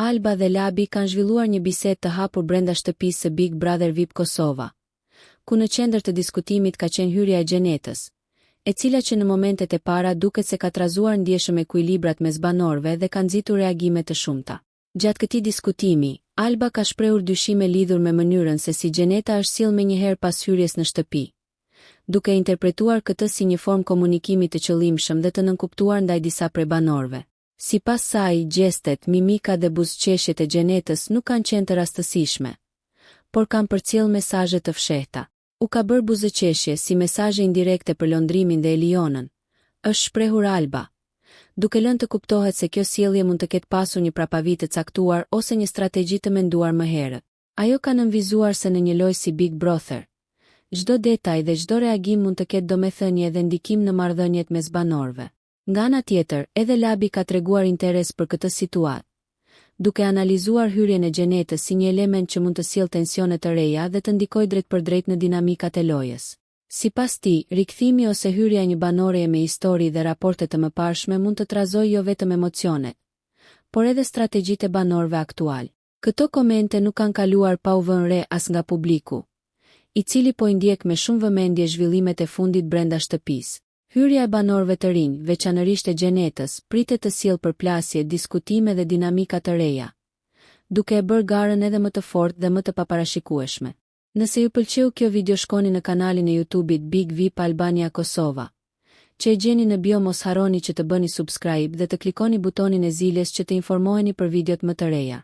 Alba dhe Labi kanë zhvilluar një bisedë të hapur brenda shtëpisë së Big Brother VIP Kosova, ku në qendër të diskutimit ka qenë hyrja e Xhenetës, e cila që në momentet e para duket se ka trazuar ndjeshëm ekuilibrat mes banorëve dhe ka nxitur reagime të shumta. Gjatë këtij diskutimi, Alba ka shprehur dyshime lidhur me mënyrën se si Xheneta është sjellë menjëherë pas hyrjes në shtëpi, duke interpretuar këtë si një formë komunikimi të qëllimshëm dhe të nënkuptuar ndaj disa prej banorëve. Sipas saj, gjestet, mimika dhe buzëqeshjet e Xhenetës nuk kanë qenë të rastësishme, por kanë përcjell mesazhe të fshehta. U ka bërë buzëqeshje si mesazhe indirekte për londrimin dhe Elionën, është shprehur Alba, duke lënë të kuptohet se kjo sjellje mund të ketë pasur një prapavit të caktuar ose një strategji të menduar më herët. Ajo ka nënvizuar se në një lojë si Big Brother, çdo detaj dhe çdo reagim mund të ketë domethënie dhe ndikim në marrëdhëniet mes banorëve. Nga ana tjetër, edhe Labi ka treguar interes për këtë situatë, duke analizuar hyrjen e Xhenetës si një element që mund të sjellë tensione të reja dhe të ndikojë drejtpërdrejt në dinamikat e lojës. Sipas tij, rikthimi ose hyrja e një banoreje me histori dhe raporte të mëparshme mund të trazojë jo vetëm emocionet, por edhe strategjitë e banorëve aktual. Këto komente nuk kanë kaluar pa u vënë re as nga publiku, i cili po i ndjek me shumë vëmendje zhvillimet e fundit brenda shtëpisë. Hyrja e banorëve të rinj, veçanërisht e Xhenetës, pritet të sjellë përplasje, diskutime dhe dinamika të reja, duke e bërë garën edhe më të fortë dhe më të paparashikueshme. Nëse ju pëlqeu kjo video, shkoni në kanalin e YouTube-it Big VIP Albania Kosova, që e gjeni në bio. Mos harroni që të bëni subscribe dhe të klikoni butonin e zilës që të informoheni për videot më të reja.